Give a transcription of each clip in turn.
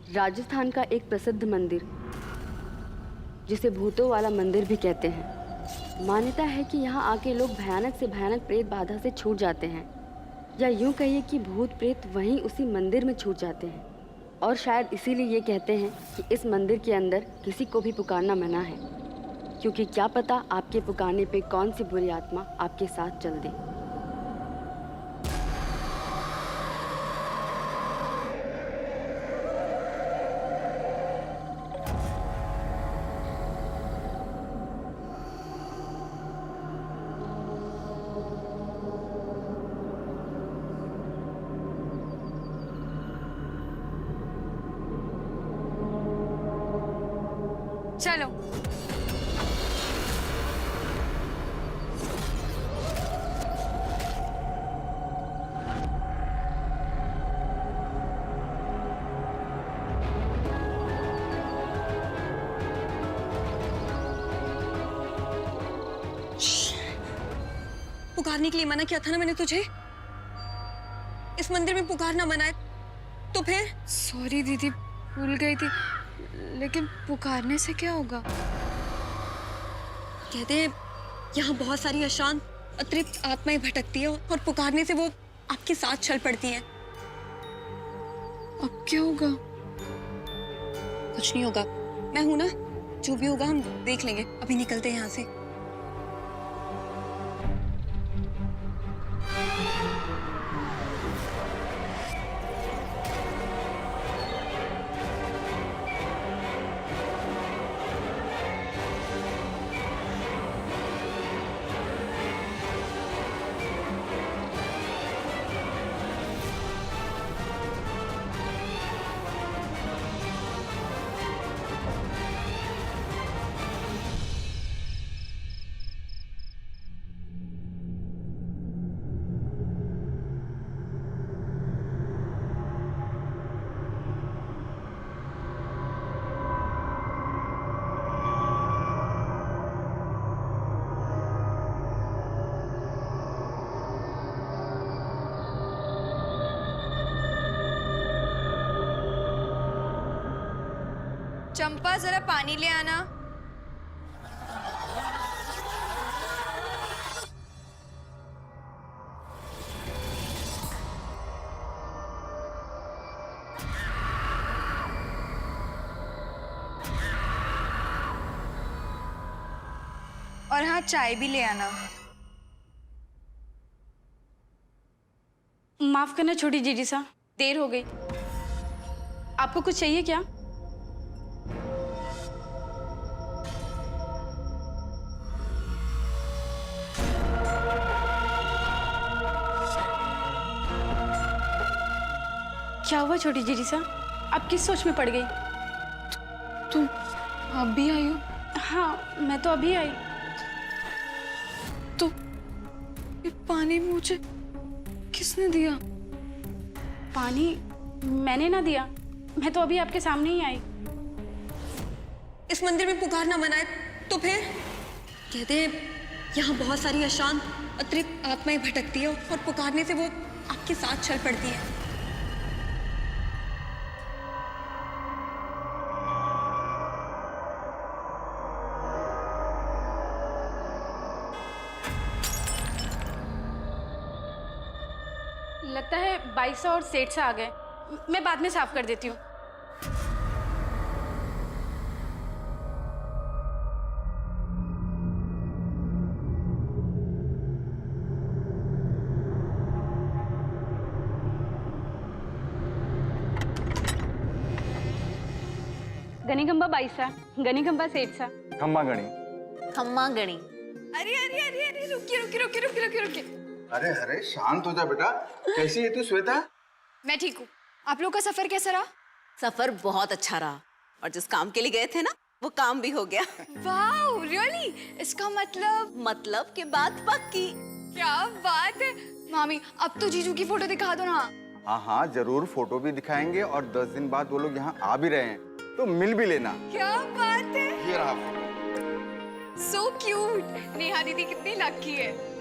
राजस्थान का एक प्रसिद्ध मंदिर जिसे भूतों वाला मंदिर भी कहते हैं। मान्यता है कि यहाँ आके लोग भयानक से भयानक प्रेत बाधा से छूट जाते हैं, या यूँ कहिए कि भूत प्रेत वहीं उसी मंदिर में छूट जाते हैं। और शायद इसीलिए ये कहते हैं कि इस मंदिर के अंदर किसी को भी पुकारना मना है, क्योंकि क्या पता आपके पुकारने पे कौन सी बुरी आत्मा आपके साथ चल दे। चलो। पुकारने के लिए मना किया था ना मैंने तुझे। इस मंदिर में पुकारना मना है तो फिर? सॉरी दीदी, भूल गई थी। लेकिन पुकारने से क्या होगा? कहते हैं यहाँ बहुत सारी अशांत अतृप्त आत्माएं भटकती है और पुकारने से वो आपके साथ चल पड़ती हैं। अब क्या होगा? कुछ नहीं होगा, मैं हूं ना, जो भी होगा हम देख लेंगे। अभी निकलते हैं यहाँ से। चंपा, जरा पानी ले आना। और हाँ, चाय भी ले आना। माफ करना छोटी जीजी सा, देर हो गई। आपको कुछ चाहिए क्या? क्या हुआ छोटी जीजी सा, आप किस सोच में पड़ गई? तुम अभी आई हो? हाँ, मैं तो अभी आई। तो ये पानी मुझे किसने दिया? पानी मैंने ना दिया, मैं तो अभी आपके सामने ही आई। इस मंदिर में पुकारना मना है तो फिर? कहते हैं यहाँ बहुत सारी अशांत अतृप्त आत्माएं भटकती है और पुकारने से वो आपके साथ चल पड़ती है। लगता है 2200 और सेठ से आ गए। मैं बाद में साफ कर देती हूँ। गनीखंबा 22 गनीखंबा सेठ सा। खम्मा गणी। खम्मा गणी। अरे अरे अरे अरे, रुकिए रुकिए रुकिए रुकिए रुकिए रुकिए। अरे अरे शांत हो जा बेटा। कैसी है तू श्वेता? मैं ठीक हूँ। आप लोग का सफर कैसा रहा? सफर बहुत अच्छा रहा, और जिस काम के लिए गए थे ना, वो काम भी हो गया। Wow, really? इसका मतलब के बात पक्की। क्या बात है मामी, अब तो जीजू की फोटो दिखा दो ना। हाँ हाँ जरूर, फोटो भी दिखाएंगे और 10 दिन बाद वो लोग यहाँ आ भी रहे हैं तो मिल भी लेना। क्या बात है, ये रहा फोटो। So cute. नेहा दीदी कितनी लकी है।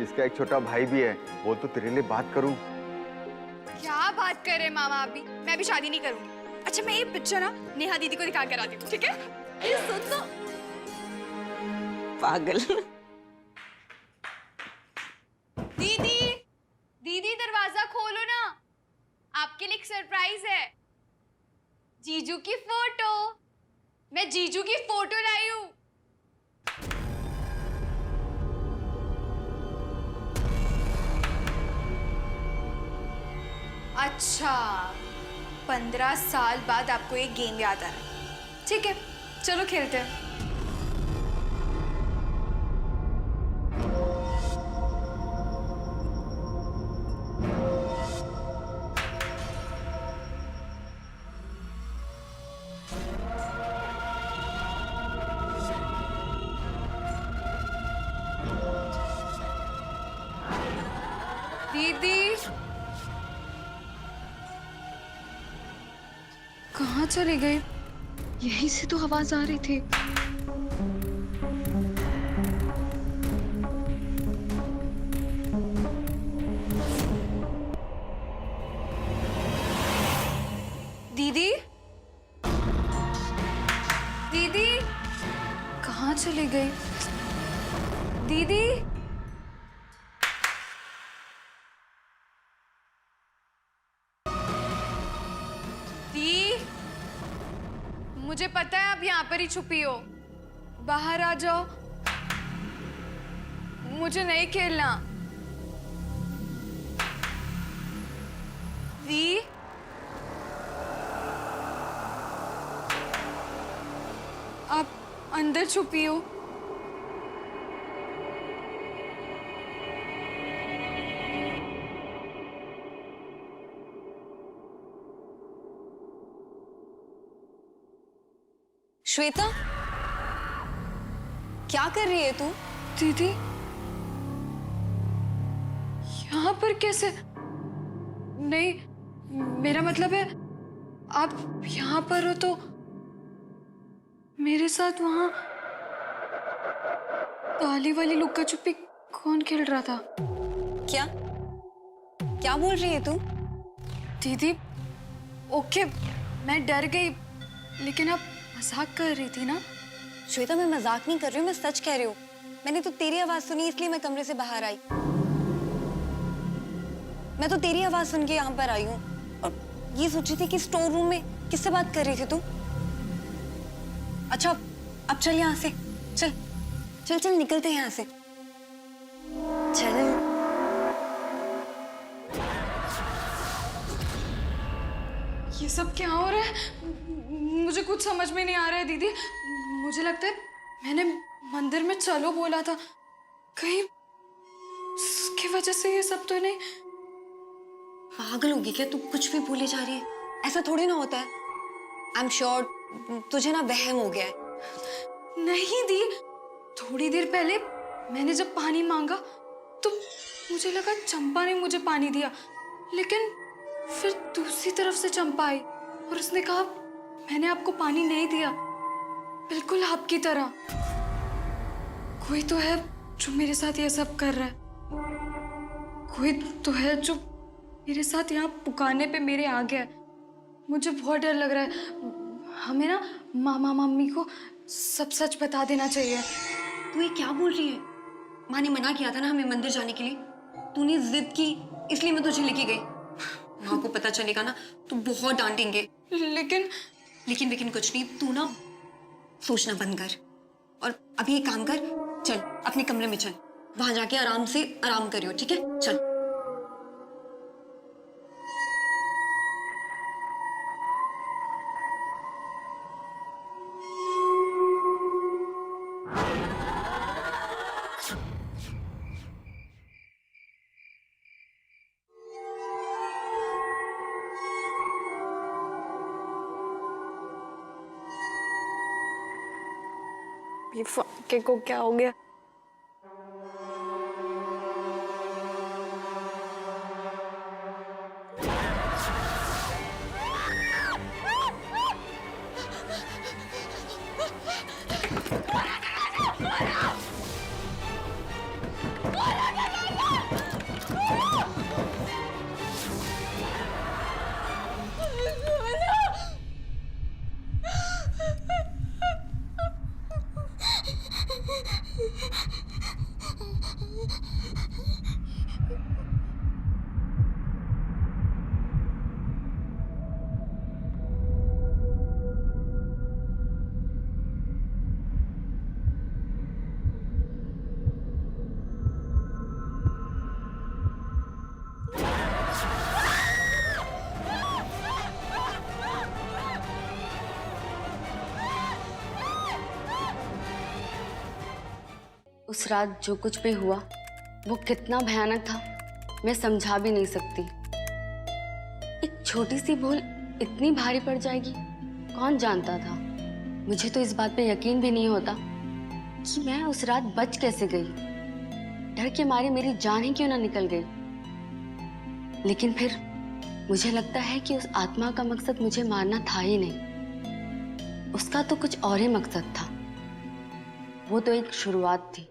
इसका एक छोटा भाई भी है, बोल तो तेरे लिए बात करूं। क्या बात कर रहे हैं मामा अभी? मैं भी शादी नहीं करूंगी। अच्छा मैं ये पिक्चर ना नेहा दीदी को दिखा कर आती हूँ, ठीक है? ये सुन तो पागल। दीदी दीदी दरवाजा खोलो ना, आपके लिए एक सरप्राइज है। जीजू की फोटो, मैं जीजू की फोटो लाई हूँ। अच्छा 15 साल बाद आपको एक गेम याद आ रहा है, ठीक है चलो खेलते हैं। दीदी कहाँ चले गए? यहीं से तो आवाज आ रही थी। दीदी दीदी कहाँ चले गए? दीदी मुझे पता है आप यहाँ पर ही छुपी हो, बाहर आ जाओ, मुझे नहीं खेलना। दी आप अंदर छुपी हो। श्वेता क्या कर रही है तू? दीदी यहाँ पर कैसे? नहीं मेरा मतलब है आप यहाँ पर हो तो मेरे साथ वहां ताली वाली लुक्का छुपी कौन खेल रहा था? क्या क्या बोल रही है तू? दीदी ओके मैं डर गई, लेकिन आप मजाक कर रही थी ना? श्वेता मैं मजाक नहीं कर रही हूँ, मैं सच कह रही हूँ। मैंने तो तेरी आवाज सुनी इसलिए मैं कमरे से बाहर आई। मैं तो तेरी आवाज सुन के यहाँ पर आई हूँ और ये सोच रही थी कि स्टोर रूम में किससे बात कर रही थी तू? अच्छा अब चल यहाँ से, चल चल चल निकलते हैं यहाँ से, चल। ये सब क्या हो रहा है? मुझे कुछ समझ में नहीं आ रहा है दीदी। मुझे लगता है मैंने मंदिर में चलो बोला था, कहीं उसकी वजह से ये सब तो नहीं? पागल होगी क्या तू? कुछ भी बोले जा रही है, ऐसा थोड़ी ना होता है। आई एम श्योर तुझे ना वहम हो गया है। नहीं दी, थोड़ी देर पहले मैंने जब पानी मांगा तो मुझे लगा चंपा ने मुझे पानी दिया, लेकिन फिर दूसरी तरफ से चंपा आई और उसने कहा मैंने आपको पानी नहीं दिया, बिल्कुल आपकी तरह। कोई तो है जो मेरे साथ ये सब कर रहा है, कोई तो है जो मेरे साथ यहाँ पुकारने पे मेरे आ गया है। मुझे बहुत डर लग रहा है। हमें ना मामा मम्मी को सब सच बता देना चाहिए। तू ये क्या बोल रही है? माँ ने मना किया था ना हमें मंदिर जाने के लिए, तूने जिद की इसलिए मैं तुझे लेके गई। माँ को पता चलेगा ना तो बहुत डांटेंगे। लेकिन लेकिन कुछ नहीं, तू ना सोचना बंद कर और अभी एक काम कर, चल अपने कमरे में चल, वहां जाके आराम से आराम करियो, ठीक है? चल। ये फाके को क्या हो गया? उस रात जो कुछ भी हुआ वो कितना भयानक था मैं समझा भी नहीं सकती। एक छोटी सी भूल इतनी भारी पड़ जाएगी कौन जानता था। मुझे तो इस बात पे यकीन भी नहीं होता कि मैं उस रात बच कैसे गई। डर के मारे मेरी जान ही क्यों ना निकल गई। लेकिन फिर मुझे लगता है कि उस आत्मा का मकसद मुझे मारना था ही नहीं, उसका तो कुछ और ही मकसद था। वो तो एक शुरुआत थी।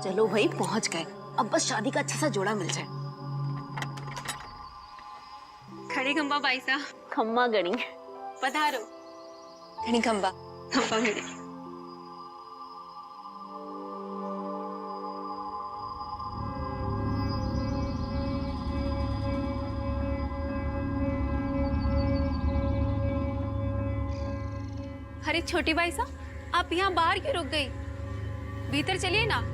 चलो भाई, पहुंच गए। अब बस शादी का अच्छा सा जोड़ा मिल जाए। खड़ी खंबा भाई साहब। खम्मा गणी। पधारो। खड़ी खंबा। खंबा खड़ी। अरे छोटी भाई साहब, आप यहाँ बाहर क्यों रुक गई? भीतर चलिए ना।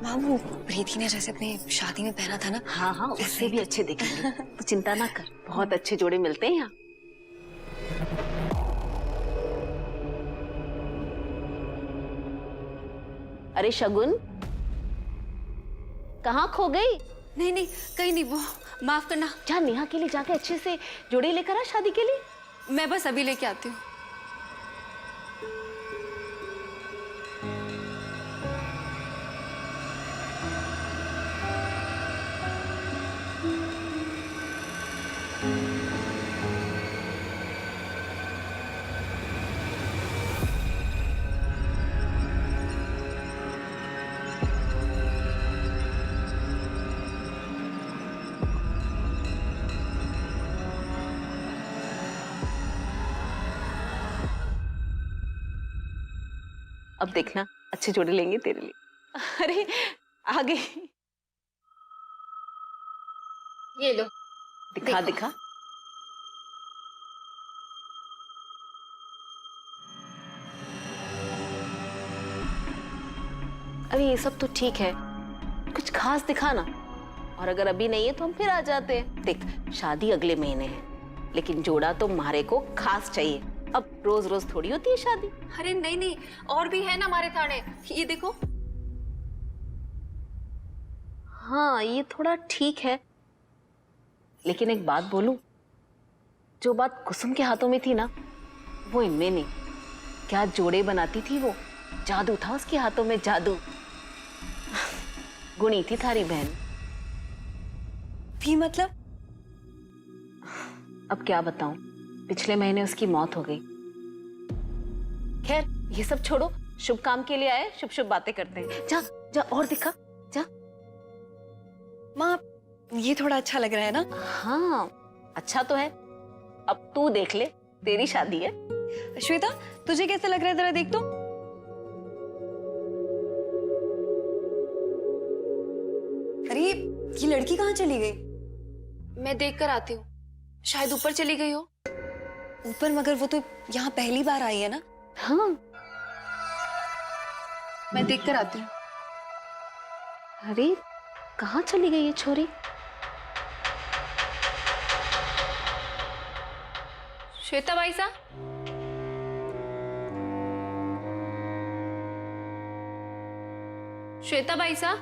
माँ, वो प्रीति ने जैसे अपनी शादी में पहना था ना। हाँ हाँ, उससे भी अच्छे दिखेंगे। तो चिंता ना कर, बहुत अच्छे जोड़े मिलते हैं यहाँ। अरे शगुन, कहाँ खो गई? नहीं नहीं, कहीं नहीं, वो माफ करना। जा नेहा के लिए जाके अच्छे से जोड़े लेकर आ शादी के लिए। मैं बस अभी लेके आती हूँ। अब देखना, अच्छे जोड़े लेंगे तेरे लिए। अरे आ गई। ये लो। दिखा दिखा। अरे ये सब तो ठीक है, कुछ खास दिखा ना। और अगर अभी नहीं है तो हम फिर आ जाते हैं। देख, शादी अगले महीने है, लेकिन जोड़ा तो मारे को खास चाहिए। अब रोज रोज थोड़ी होती है शादी। अरे नहीं नहीं, और भी है ना हमारे थाने। ये देखो। हाँ, ये थोड़ा ठीक है, लेकिन एक बात बोलूं, जो बात कुसुम के हाथों में थी ना, वो इनमें नहीं। क्या जोड़े बनाती थी वो, जादू था उसके हाथों में, जादू। गुणी थी थारी बहन। भी मतलब? अब क्या बताऊं, पिछले महीने उसकी मौत हो गई। खैर, ये सब छोड़ो, शुभ काम के लिए आए, शुभ शुभ बातें करते हैं। जा जा और दिखा, जा। माँ, ये थोड़ा अच्छा लग रहा है ना? हाँ, अच्छा तो है। अब तू देख ले, तेरी शादी है। श्वेता, तुझे कैसे लग रहा है, जरा देख तो। अरे ये लड़की कहाँ चली गई? मैं देख कर आती हूँ, शायद ऊपर चली गई हो। ऊपर? मगर वो तो यहाँ पहली बार आई है ना। हाँ, मैं देख कर आती हूँ। अरे कहाँ चली गई ये छोरी? श्वेता भाई साहब, श्वेता भाई साहब,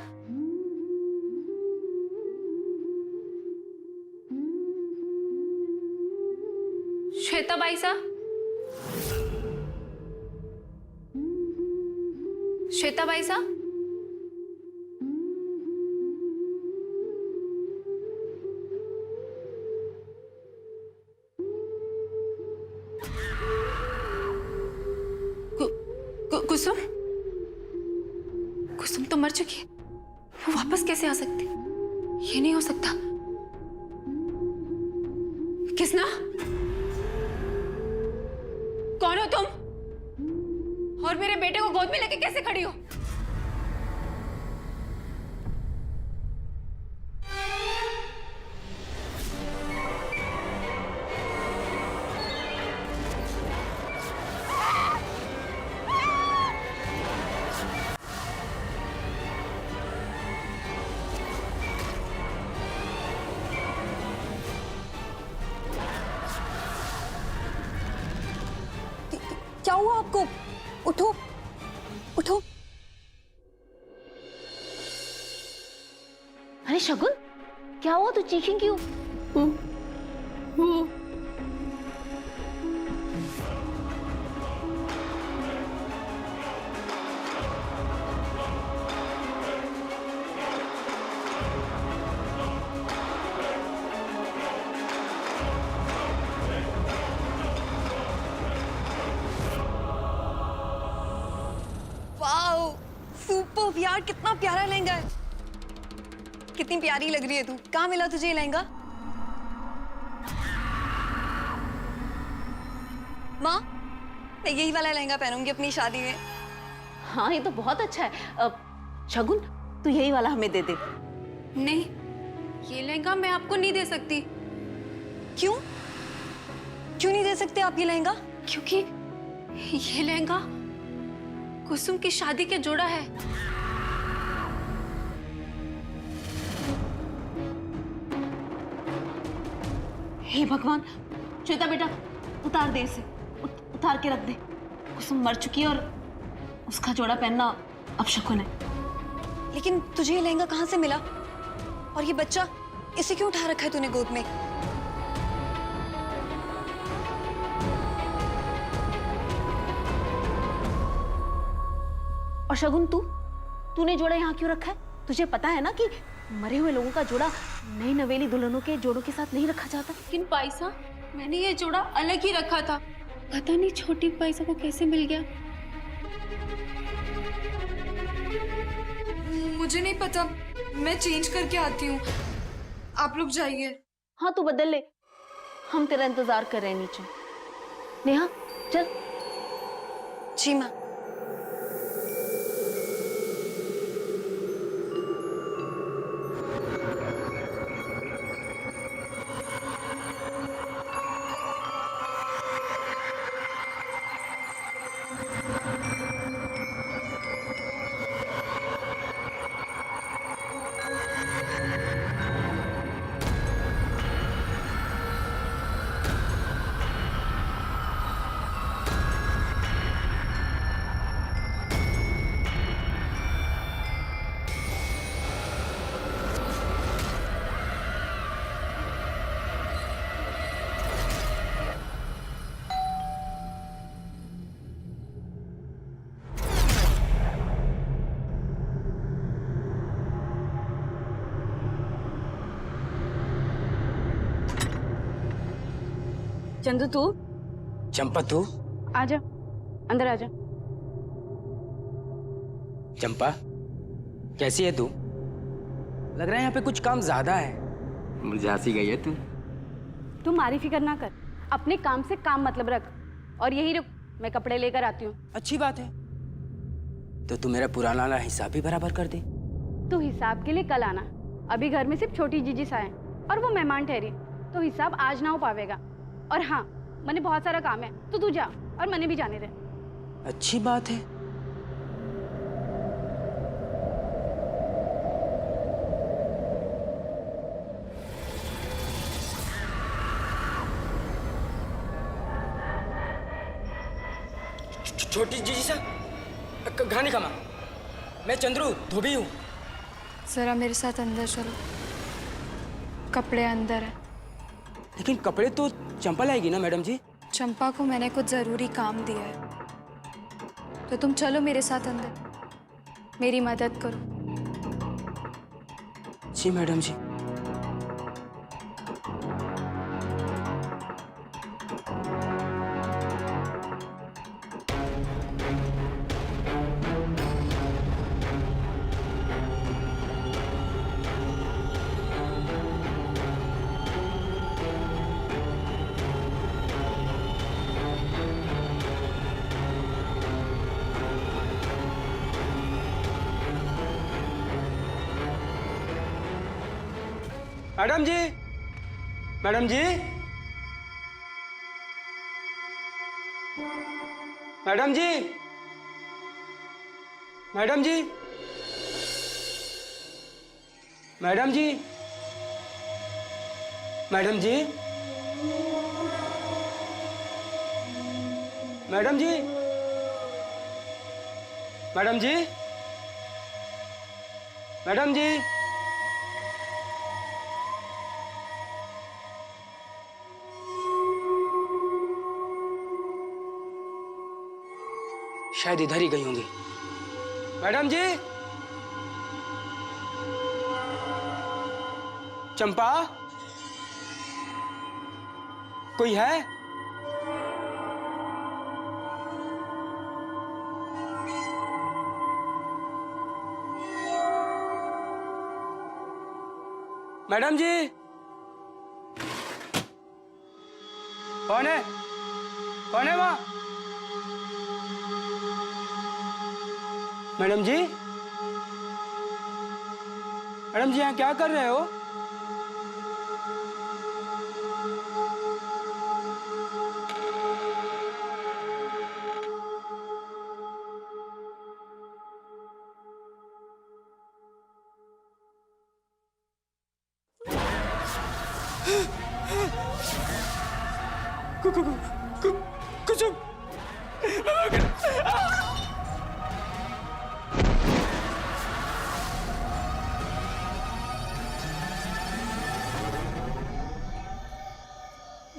श्वेता भाई साहब, श्वेता भाई साहब, कुसुम? कुसुम तो मर चुकी है, वो वापस कैसे आ सकती? ये नहीं हो सकता। किसना? कौन हो तुम? और मेरे बेटे को गोद में लेके कैसे खड़ी हो? क्या हुआ आपको? उठो, उठो। अरे शगुन, क्या हुआ? तू चीखी क्यों? वाओ, सुपर यार, कितना प्यारा लहंगा है। कितनी प्यारी लग रही है तू। कहाँ मिला तुझे ये लहंगा? माँ, मैं यही वाला लहंगा पहनूंगी अपनी शादी में। हाँ, ये तो बहुत अच्छा है। शगुन, तू यही वाला हमें दे दे। नहीं, ये लहंगा मैं आपको नहीं दे सकती। क्यों? क्यों नहीं दे सकते आप ये लहंगा? क्योंकि ये लहंगा कुसुम की शादी के जोड़ा है। हे भगवान, श्वेता बेटा उतार दे इसे, उतार के रख दे। कुसुम मर चुकी है और उसका जोड़ा पहनना अपशकुन है। लेकिन तुझे ये लहंगा कहाँ से मिला? और ये बच्चा, इसे क्यों उठा रखा है तूने गोद में? और शगुन, तूने जोड़ा यहाँ क्यों रखा है? तुझे पता है ना कि मरे हुए लोगों का जोड़ा नई नवेली दुल्हनों के जोड़ों के साथ नहीं रखा जाता। लेकिन पाइसा, मैंने ये जोड़ा अलग ही रखा था। पता नहीं छोटी पाइसा को कैसे मिल गया। मुझे नहीं पता, मैं चेंज करके आती हूँ। आप लोग जाइए। हाँ, तू बदल ले, हम तेरा इंतजार कर रहे हैं नीचे। नेहा, चल। जी माँ। चंदू, तू चंपा, तू आजा, अंदर आजा। चंपा, कैसी है तू? लग रहा है यहाँ पे कुछ काम ज्यादा है। मुझे हंसी गई है तू। तू मारी फिक्र ना कर, अपने काम से काम मतलब रख। और यही रुक, मैं कपड़े लेकर आती हूँ। अच्छी बात है, तो तू मेरा पुराना वाला हिसाब भी बराबर कर दे। तू हिसाब के लिए कल आना, अभी घर में सिर्फ छोटी जीजी सा है और वो मेहमान ठहरी, तो हिसाब आज ना हो पाएगा। और हाँ, मैंने बहुत सारा काम है, तो तू जा और मैंने भी जाने दे। अच्छी बात है। छोटी जीजी सा घानी कमा। मैं चंद्रू, धोबी हूँ। जरा मेरे साथ अंदर चलो, कपड़े अंदर है। लेकिन कपड़े तो चंपा लाएगी ना मैडम जी? चंपा को मैंने कुछ जरूरी काम दिया है, तो तुम चलो मेरे साथ अंदर, मेरी मदद करो। जी मैडम जी। मैडम जी, मैडम जी, मैडम जी, मैडम जी, मैडम जी, मैडम जी, मैडम जी, मैडम जी, मैडम जी, शायद इधर ही गई होंगी। मैडम जी, चंपा, कोई है? मैडम जी, कौन है? कौन है वहां? मैडम जी, मैडम जी, यहाँ क्या कर रहे हो? कुछ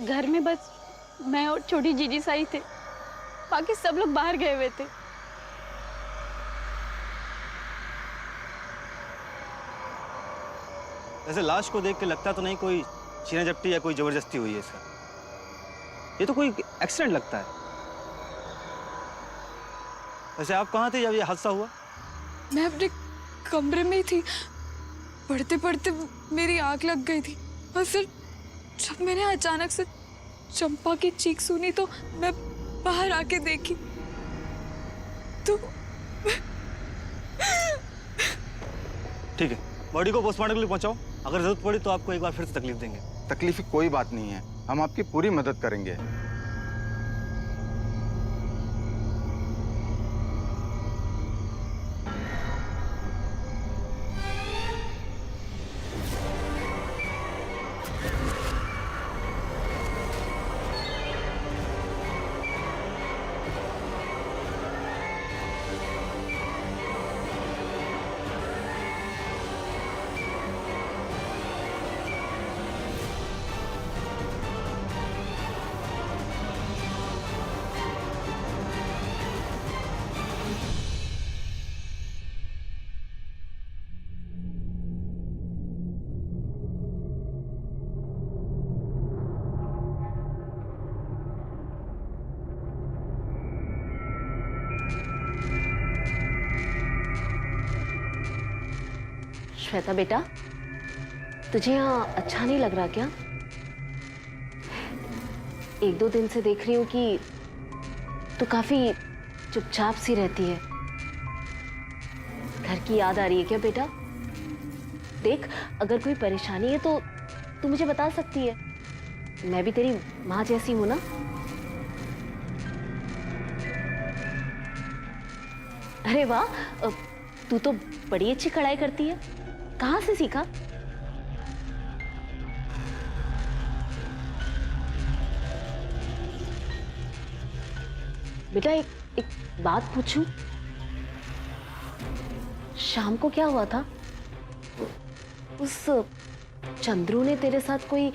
घर में बस मैं और छोटी जीजी साई थे, बाकी सब लोग बाहर गए हुए थे। वैसे लाश को देख के लगता तो नहीं कोई छीना झपटी या कोई जबरदस्ती हुई है इसका। ये तो कोई एक्सीडेंट लगता है। वैसे आप कहाँ थे जब ये हादसा हुआ? मैं अपने कमरे में ही थी। पढ़ते पढ़ते मेरी आंख लग गई थी और फिर जब मैंने अचानक से चंपा की चीख सुनी तो मैं बाहर आके देखी तो ठीक है, बॉडी को पोस्टमार्टम के लिए पहुंचाओ। अगर जरूरत पड़ी तो आपको एक बार फिर से तकलीफ देंगे। तकलीफ की कोई बात नहीं है, हम आपकी पूरी मदद करेंगे। श्वेता बेटा, तुझे यहाँ अच्छा नहीं लग रहा क्या? एक दो दिन से देख रही हूँ कि तू काफी चुपचाप सी रहती है। घर की याद आ रही है क्या बेटा? देख, अगर कोई परेशानी है तो तू मुझे बता सकती है। मैं भी तेरी माँ जैसी हूं ना। अरे वाह, तू तो बड़ी अच्छी कढ़ाई करती है। कहाँ से सीखा? बेटा एक बात पूछूं? शाम को क्या हुआ था? उस चंद्रू ने तेरे साथ कोई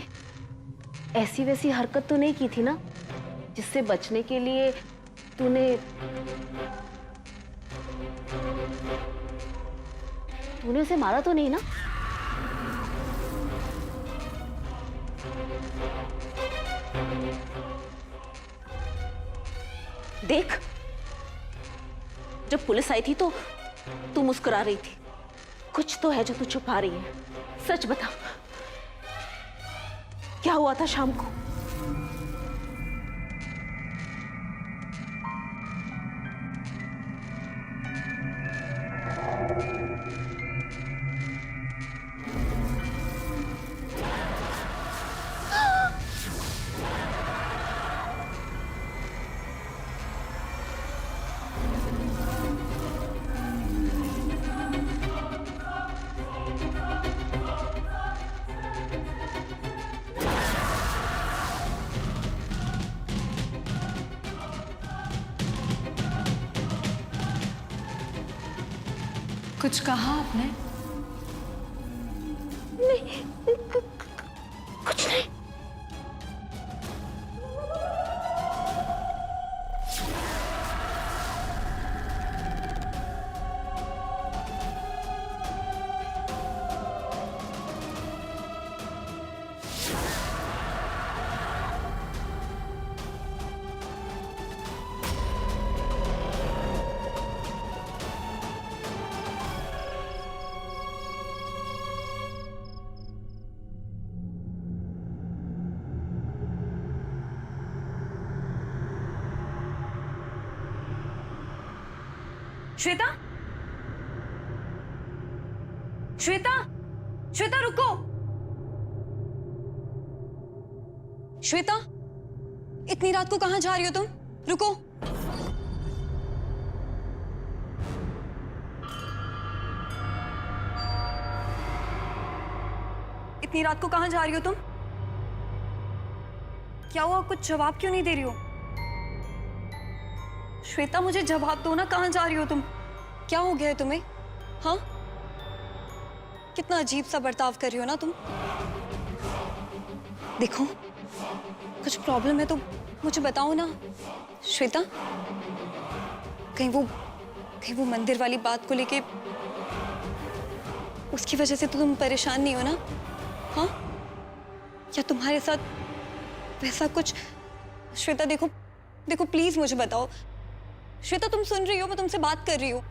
ऐसी वैसी हरकत तो नहीं की थी ना, जिससे बचने के लिए तूने उसे मारा तो नहीं ना? देख, जब पुलिस आई थी तो तू मुस्कुरा रही थी। कुछ तो है जो तू छुपा रही है। सच बता, क्या हुआ था शाम को? कुछ कहा आपने? कुछ नहीं। श्वेता, श्वेता, श्वेता रुको। श्वेता, इतनी रात को कहां जा रही हो तुम? रुको। इतनी रात को कहां जा रही हो तुम? क्या हुआ, कुछ जवाब क्यों नहीं दे रही हो? श्वेता मुझे जवाब दो ना, कहां जा रही हो तुम? क्या हो गया है तुम्हें? हाँ, कितना अजीब सा बर्ताव कर रही हो ना तुम। देखो, कुछ प्रॉब्लम है तो मुझे बताओ ना श्वेता। कहीं वो मंदिर वाली बात को लेके उसकी वजह से तो तुम परेशान नहीं हो ना? हाँ, या तुम्हारे साथ वैसा कुछ? श्वेता देखो देखो, प्लीज मुझे बताओ। श्वेता तुम सुन रही हो? मैं तुमसे बात कर रही हूँ।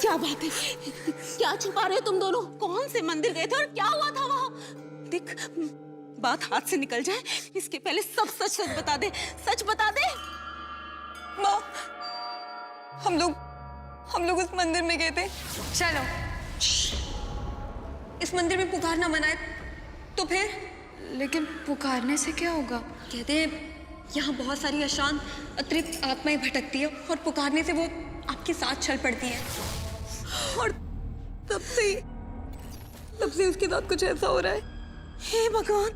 क्या बात है? क्या छुपा रहे हो तुम दोनों? कौन से मंदिर गए थे और क्या हुआ था वहाँ? देख, बात हाथ से निकल जाए इसके पहले सब सच सच बता दे। सच बता दे। माँ, हम लोग उस मंदिर में गए थे। चलो। इस मंदिर में पुकारना मना है तो फिर? लेकिन पुकारने से क्या होगा? कहते हैं यहाँ बहुत सारी अशांत अतृप्त आत्माएं भटकती है और पुकारने से वो आपके साथ चल पड़ती है। और तब से उसके साथ कुछ ऐसा हो रहा है। हे भगवान,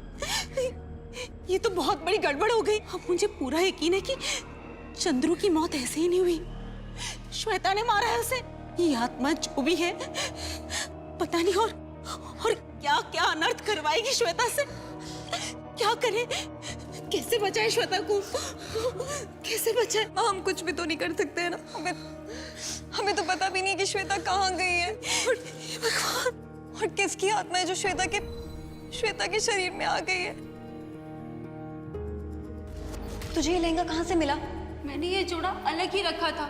ये तो बहुत बड़ी गड़बड़ हो गई। अब मुझे पूरा यकीन है कि चंद्रू की मौत ऐसे ही नहीं हुई। श्वेता ने मारा है उसे। ये आत्मा जो भी है, पता नहीं और क्या क्या अनर्थ करवाएगी श्वेता से। क्या करें? कैसे बचाए श्वेता को? कैसे बचाए? हम कुछ भी तो नहीं कर सकते हैं ना। हमें तो पता भी नहीं कि श्वेता कहाँ गई है। और भगवान, और किसकी आत्मा है जो श्वेता के शरीर में आ गई है। तुझे ये लहंगा कहाँ से मिला? मैंने ये जोड़ा अलग ही रखा था,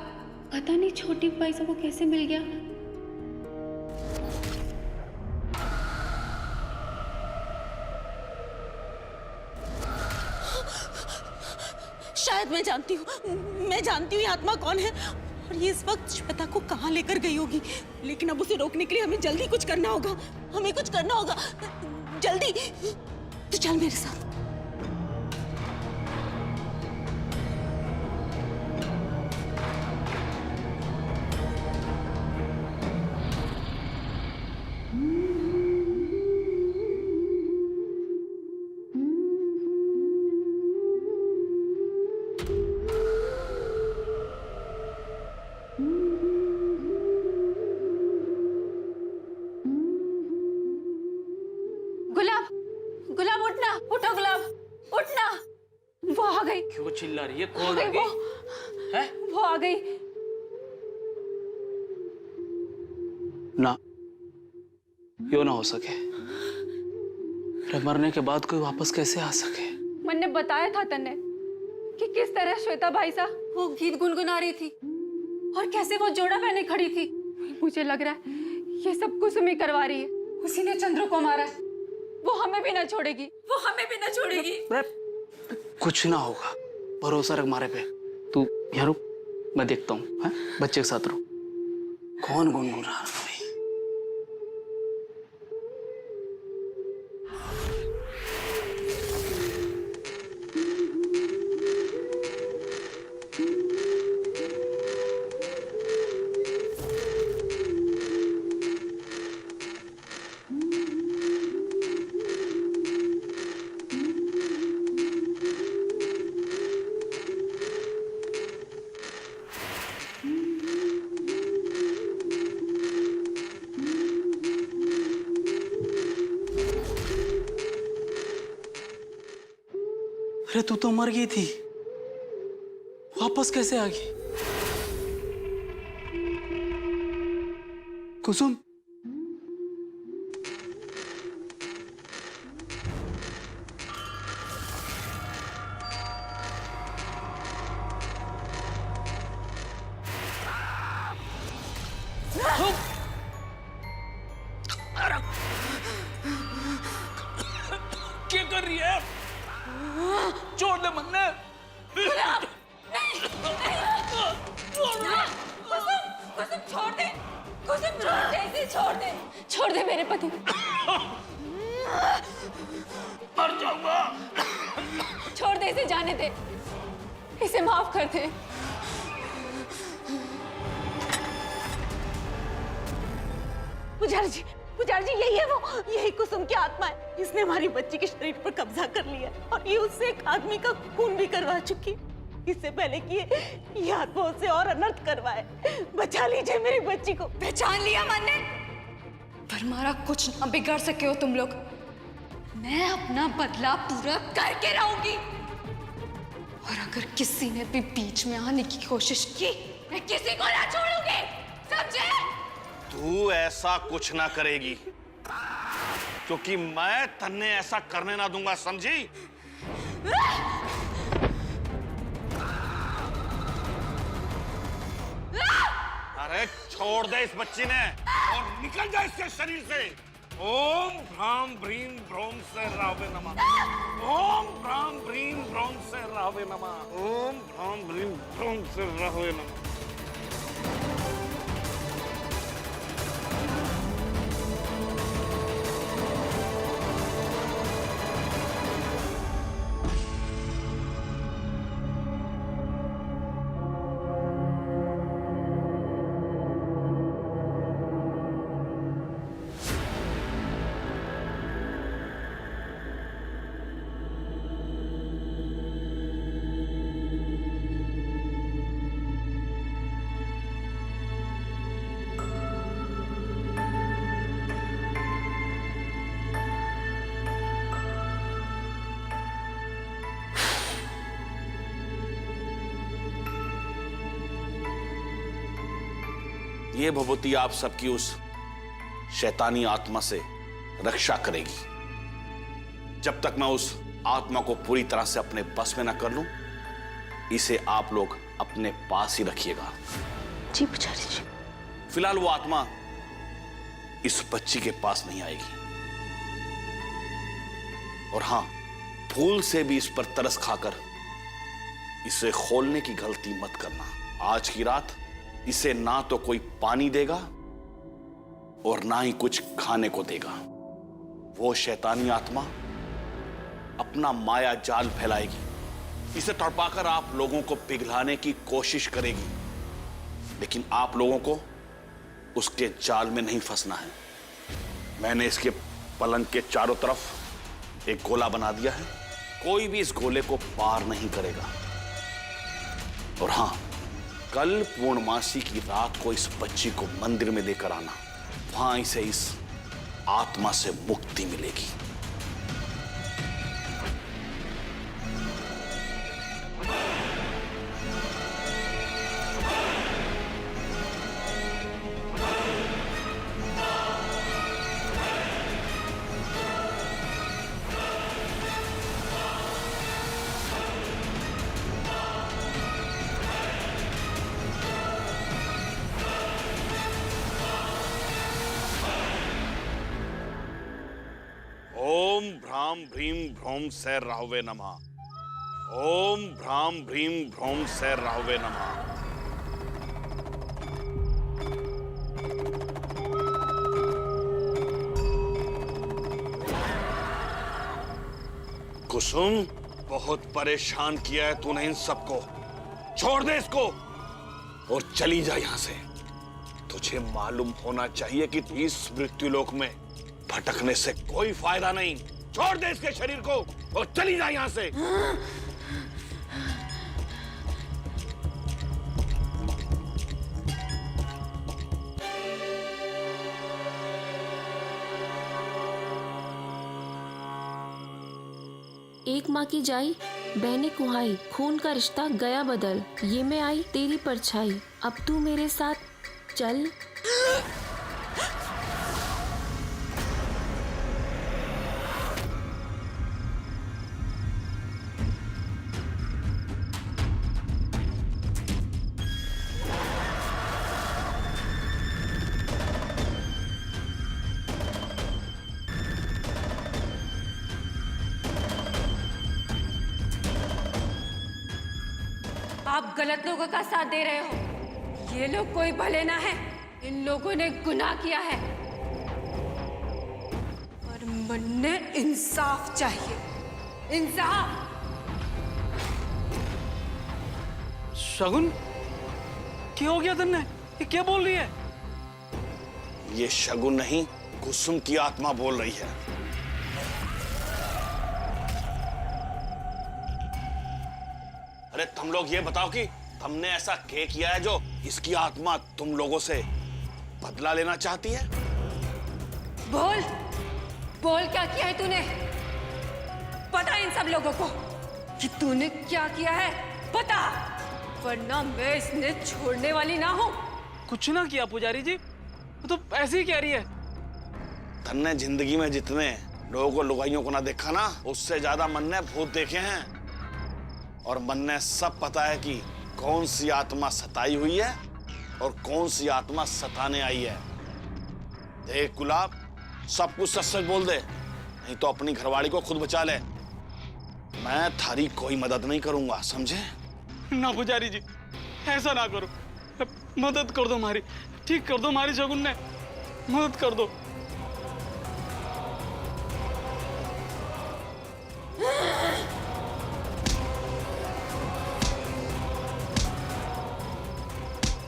पता नहीं छोटी पैसा को कैसे मिल गया। शायद मैं जानती हूँ ये आत्मा कौन है और ये इस वक्त श्वेता को कहाँ लेकर गई होगी। लेकिन अब उसे रोकने के लिए हमें जल्दी कुछ करना होगा। जल्दी। तो चल मेरे साथ। गुलाब उठना, उठो गुलाब, उठना। वो आ गई। क्यों चिल्ला रही है? कौन आ गई? है? वो आ गई। ना, क्यों ना हो सके? अरे मरने के बाद कोई वापस कैसे आ सके? मैंने बताया था तन्ने कि किस तरह श्वेता भाई साहब वो गीत गुनगुना रही थी और कैसे वो जोड़ा पहने खड़ी थी। मुझे लग रहा है ये सब कुसुमी करवा रही है। उसी ने चंद्रू को मारा है। वो हमें भी ना छोड़ेगी। कुछ ना होगा, भरोसा रख मारे पे। तू यहाँ रुक, मैं देखता हूँ। बच्चे के साथ रुक। कौन गुनगुना रहा है? अरे तू तो मर गई थी, वापस कैसे आ गई? कुसुम, क्या कर रही है? छोड़ दे मन्ने। छोड़ दे मेरे पति। मर जाऊंगा। छोड़ दे इसे, जाने दे, इसे माफ कर दे। पुजारी जी यही है वो, यही कुसुम की आत्मा है। इसने हमारी बच्ची के शरीर पर कब्जा कर लिया और ये उससे एक आदमी का खून भी करवा चुकी। इससे पहले कि ये आत्मा उससे और अनर्थ करवाए। बचा लीजिए मेरी बच्ची को। पहचान लिया मैंने, पर हमारा कुछ ना बिगाड़ सके हो तुम लोग। मैं अपना बदला पूरा करके रहूंगी, और अगर किसी ने भी बीच में आने की कोशिश की, मैं किसी को ना छोड़ूंगी, समझे? तू ऐसा कुछ ना करेगी, क्योंकि मैं तन्ने ऐसा करने ना दूंगा, समझी? अरे छोड़ दे इस बच्ची ने और निकल जा इसके शरीर से। ओम भ्राम भ्रीम भ्रोम से रावे नमः। ओम भ्राम भ्रीम भ्रोम से रावे नमः। ओम भ्राम भ्रीम भ्रोम से रावे नमः। ये भभूति आप सबकी उस शैतानी आत्मा से रक्षा करेगी। जब तक मैं उस आत्मा को पूरी तरह से अपने बस में न कर लूं, इसे आप लोग अपने पास ही रखिएगा। जी पुजारी जी। फिलहाल वो आत्मा इस बच्ची के पास नहीं आएगी। और हां, भूल से भी इस पर तरस खाकर इसे खोलने की गलती मत करना। आज की रात इसे ना तो कोई पानी देगा और ना ही कुछ खाने को देगा। वो शैतानी आत्मा अपना माया जाल फैलाएगी, इसे तड़पाकर आप लोगों को पिघलाने की कोशिश करेगी, लेकिन आप लोगों को उसके जाल में नहीं फंसना है। मैंने इसके पलंग के चारों तरफ एक गोला बना दिया है, कोई भी इस गोले को पार नहीं करेगा। और हां, कल पूर्णमासी की रात को इस बच्ची को मंदिर में लेकर आना, वहां इसे इस आत्मा से मुक्ति मिलेगी। ओम भ्राम भ्रीम भ्रोम से राहवे नमः। ओम भ्राम भ्रीम भ्रोम से राहवे नमः। कुसुम, बहुत परेशान किया है तूने इन सबको। छोड़ दे इसको और चली जा यहां से। तुझे मालूम होना चाहिए कि इस मृत्युलोक में भटकने से कोई फायदा नहीं। छोड़ दे इसके शरीर को और चली जा यहां से। एक माँ की जाई बहने कुहाई, खून का रिश्ता गया बदल, ये मैं आई तेरी परछाई, अब तू मेरे साथ चल। आप गलत लोगों का साथ दे रहे हो। ये लोग कोई भले ना है, इन लोगों ने गुनाह किया है और मन्ने इंसाफ चाहिए, इंसाफ। शगुन, क्या हो गया तन्ने? ये क्या बोल रही है? ये शगुन नहीं, कुसुम की आत्मा बोल रही है। अरे तुम लोग ये बताओ कि तुमने ऐसा क्या किया है जो इसकी आत्मा तुम लोगों से बदला लेना चाहती है? बोल, बोल क्या किया है तूने? पता इन सब लोगों को कि तूने क्या किया है, पता, वरना मैं इसने छोड़ने वाली ना हूं। कुछ ना किया पुजारी जी, वो तो ऐसे ही कह रही है। तन्ने जिंदगी में जितने लोगों को लुगाइयों को ना देखा ना, उससे ज्यादा मन ने भूत देखे हैं। और मन ने सब पता है कि कौन सी आत्मा सताई हुई है और कौन सी आत्मा सताने आई है। देख गुलाब, सब कुछ सच सच बोल दे, नहीं तो अपनी घरवाली को खुद बचा ले। मैं थारी कोई मदद नहीं करूंगा, समझे? ना पुजारी जी, ऐसा ना करो, मदद कर दो हमारी, ठीक कर दो हमारी शगुन ने, मदद कर दो।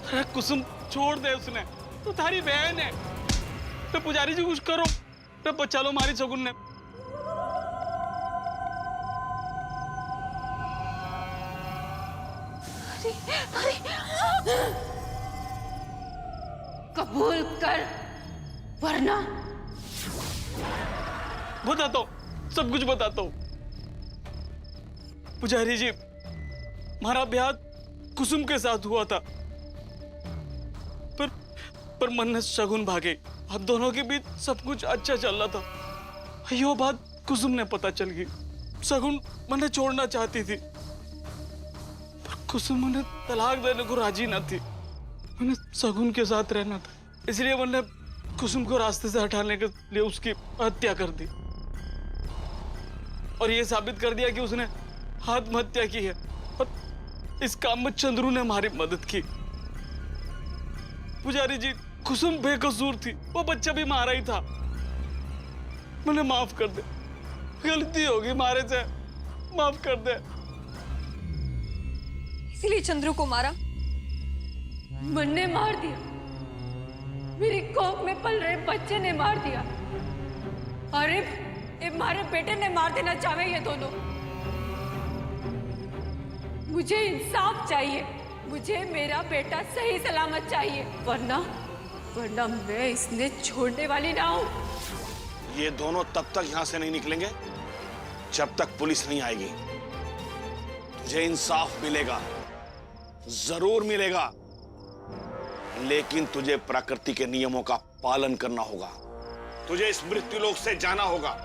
अरे कुसुम, छोड़ दे, उसने तो थारी बहन है। तो पुजारी जी कुछ करो, तो बचा लो हमारी शगुन ने। कबूल कर, वरना बताता हूँ, सब कुछ बताता हूँ। पुजारी जी, हमारा ब्याह कुसुम के साथ हुआ था, पर मन्नत शगुन भागे। हम दोनों के बीच सब कुछ अच्छा चल रहा था। यो बात कुसुम ने पता चल गई। शगुन मैंने छोड़ना चाहती थी, पर कुसुम मैंने तलाक देने को राजी ना थी। मैंने शगुन के साथ रहना था, इसलिए मैंने कुसुम को रास्ते से हटाने के लिए उसकी हत्या कर दी और ये साबित कर दिया कि उसने आत्महत्या की है। और इस काम में चंद्रू ने हमारी मदद की। पुजारी जी, कुसुम बेकसूर थी, वो बच्चा भी मारा ही था। मैंने माफ कर दे, गलती होगी हमारे से, माफ कर दे। इसीलिए चंद्रू को मारा? मन ने मार दिया, मेरी कोख में पल रहे बच्चे ने मार दिया। अरे हमारे बेटे ने मार देना चाहे ये दोनों। मुझे इंसाफ चाहिए, मुझे मेरा बेटा सही सलामत चाहिए, वरना मैं इसने छोड़ने वाली ना हूं। ये दोनों तब तक यहां से नहीं निकलेंगे जब तक पुलिस नहीं आएगी। तुझे इंसाफ मिलेगा, जरूर मिलेगा, लेकिन तुझे प्रकृति के नियमों का पालन करना होगा। तुझे इस मृत्युलोक से जाना होगा।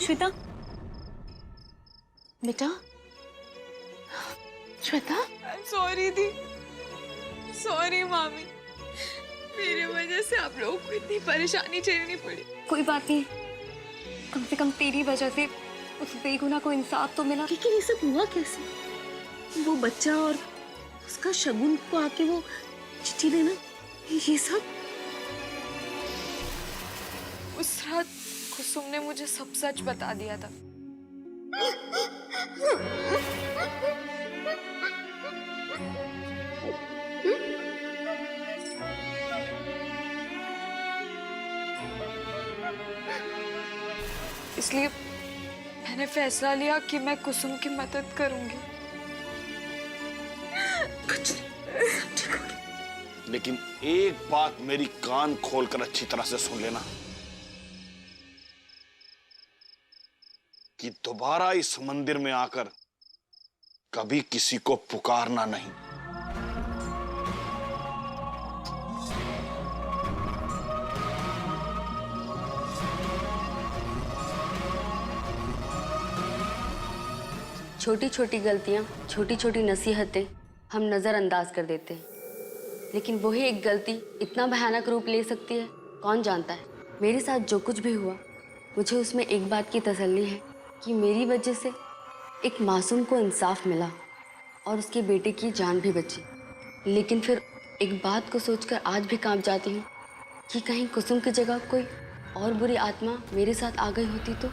श्वेता, बेटा, श्वेता। सॉरी दी, सॉरी मामी, मेरी वजह से आप लोगों को इतनी परेशानी झेलनी पड़ी। कोई बात नहीं, कम से कम तेरी वजह से उस बेगुनाह को इंसाफ तो मिला। लेकिन ये सब हुआ कैसे? वो बच्चा और उसका शगुन को आके वो चिट्ठी देना, ये सब। उस रात कुसुम ने मुझे सब सच बता दिया था। इसलिए मैंने फैसला लिया कि मैं कुसुम की मदद करूंगी। लेकिन एक बात मेरी कान खोलकर अच्छी तरह से सुन लेना कि दोबारा इस मंदिर में आकर कभी किसी को पुकारना नहीं। छोटी छोटी गलतियाँ, छोटी छोटी नसीहतें हम नज़रअंदाज कर देते हैं, लेकिन वही एक गलती इतना भयानक रूप ले सकती है, कौन जानता है। मेरे साथ जो कुछ भी हुआ, मुझे उसमें एक बात की तसल्ली है कि मेरी वजह से एक मासूम को इंसाफ मिला और उसके बेटे की जान भी बची। लेकिन फिर एक बात को सोचकर आज भी कांप जाती हूँ कि कहीं कुसुम की जगह कोई और बुरी आत्मा मेरे साथ आ गई होती तो।